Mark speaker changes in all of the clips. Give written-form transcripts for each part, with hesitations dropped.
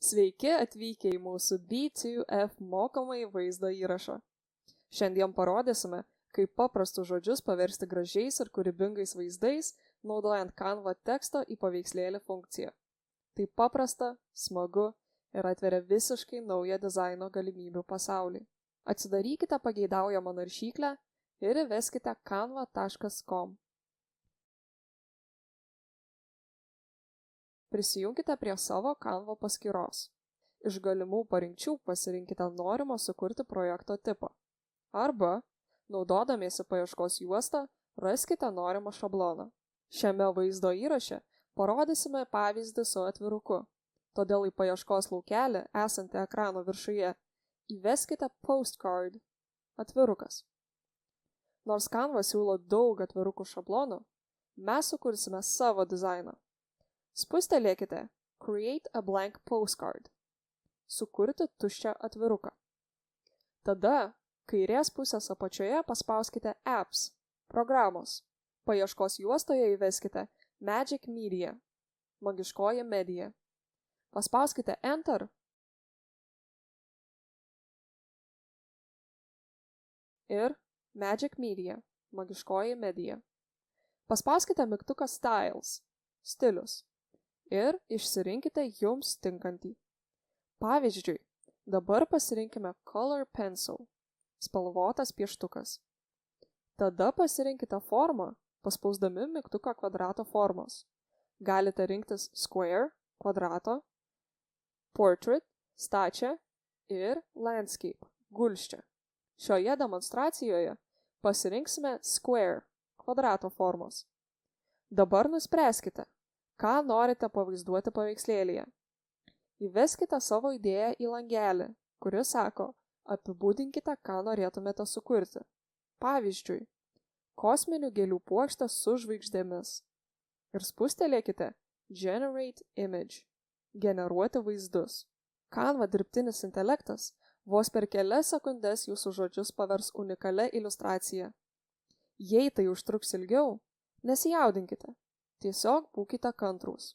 Speaker 1: Sveiki atvykę į mūsų B2F mokomąjį vaizdo įrašą. Šiandien parodysime, kaip paprastus žodžius paversti gražiais ir kūrybingais vaizdais, naudojant Canva teksto į paveikslėlį funkciją. Tai paprasta, smagu ir atveria visiškai naują dizaino galimybių pasaulį. Atsidarykite pageidaujamą naršyklę ir įveskite canva.com. Prisijunkite prie savo Canva paskyros. Iš galimų parinkčių pasirinkite norimo sukurti projekto tipą. Arba, naudodamiesi paieškos juostą, raskite norimą šabloną. Šiame vaizdo įraše parodysime pavyzdį su atviruku. Todėl į paieškos laukelį esantį ekrano viršuje įveskite postcard atvirukas. Nors Canva siūlo daug atvirukų šablonų, mes sukursime savo dizainą. Spustelėkite Create a blank postcard. Sukurti tuščią atviruką. Tada kairės pusės apačioje paspauskite Apps – programos. Paieškos juostoje įveskite Magic Media – magiškoji medija. Paspauskite Enter ir Magic Media – magiškoji medija. Paspauskite mygtuką Styles – stilius. Ir išsirinkite jums tinkantį. Pavyzdžiui, dabar pasirinkime Color Pencil – spalvotas pieštukas. Tada pasirinkite formą, paspausdami mygtuką kvadrato formos. Galite rinktis Square – kvadrato, Portrait – stačią ir Landscape – gulsčią. Šioje demonstracijoje pasirinksime Square – kvadrato formos. Dabar nuspręskite, ką norite pavaizduoti paveikslėlyje. Įveskite savo idėją į langelį, kuris sako, apibūdinkite, ką norėtumėte sukurti. Pavyzdžiui, kosminių gėlių puokštę su žvaigždėmis. Ir spustelėkite Generate Image – generuoti vaizdus. Canva dirbtinis intelektas vos per kelias sekundes jūsų žodžius pavers unikalia iliustracija. Jei tai užtruks ilgiau, nesijaudinkite. Tiesiog būkite kantrūs.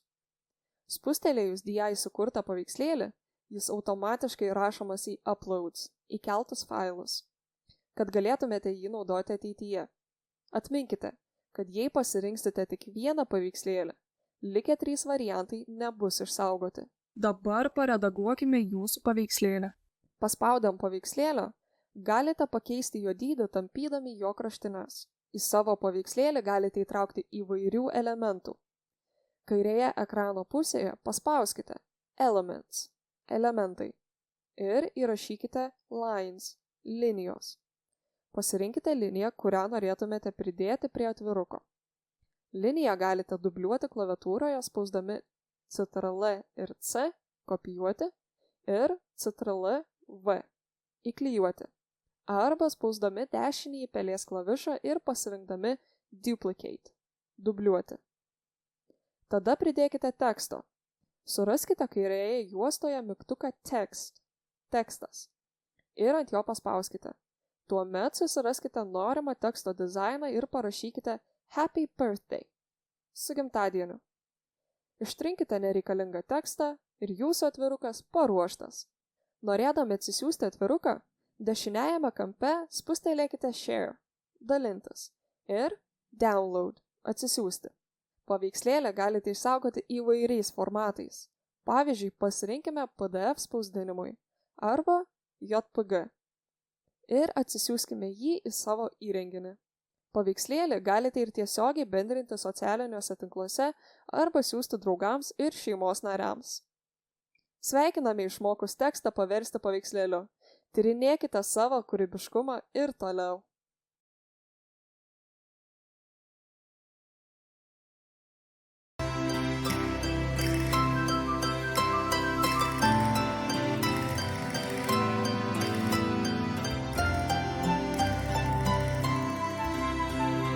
Speaker 1: Spustelėjus DI sukurtą paveikslėlį, jis automatiškai rašomas į Uploads, įkeltus failus, kad galėtumėte jį naudoti ateityje. Atminkite, kad jei pasirinksite tik vieną paveikslėlį, likę 3 variantai nebus išsaugoti.
Speaker 2: Dabar paredaguokime jūsų paveikslėlį.
Speaker 1: Paspaudę ant paveikslėlio, galite pakeisti jo dydį tampydami jo kraštines. Į savo paveikslėlį galite įtraukti įvairių elementų. Kairėje ekrano pusėje paspauskite Elements – elementai ir įrašykite Lines – linijos. Pasirinkite liniją, kurią norėtumėte pridėti prie atviruko. Liniją galite dubliuoti klaviatūroje spausdami Ctrl ir C – kopijuoti ir Ctrl V – įklijuoti. Arba spausdami dešinįjį pelės klavišą ir pasirinkdami Duplicate – dubliuoti. Tada pridėkite teksto. Suraskite kairėje juostoje mygtuką Text – tekstas ir ant jo paspauskite. Tuomet susiraskite norimą teksto dizainą ir parašykite Happy Birthday – su gimtadieniu. Ištrinkite nereikalingą tekstą ir jūsų atvirukas paruoštas. Norėdami atsisiųsti atviruką, dešiniajame kampe spustelėkite Share – dalintis ir Download – atsisiųsti. Paveikslėlį galite išsaugoti įvairiais formatais. Pavyzdžiui, pasirinkime PDF spausdinimui arba JPG ir atsisiųskime jį į savo įrenginį. Paveikslėlį galite ir tiesiogiai bendrinti socialiniuose tinkluose arba siųsti draugams ir šeimos nariams. Sveikiname išmokus tekstą paversti paveikslėliu. Tyrinėkite savo kūrybiškumą ir toliau.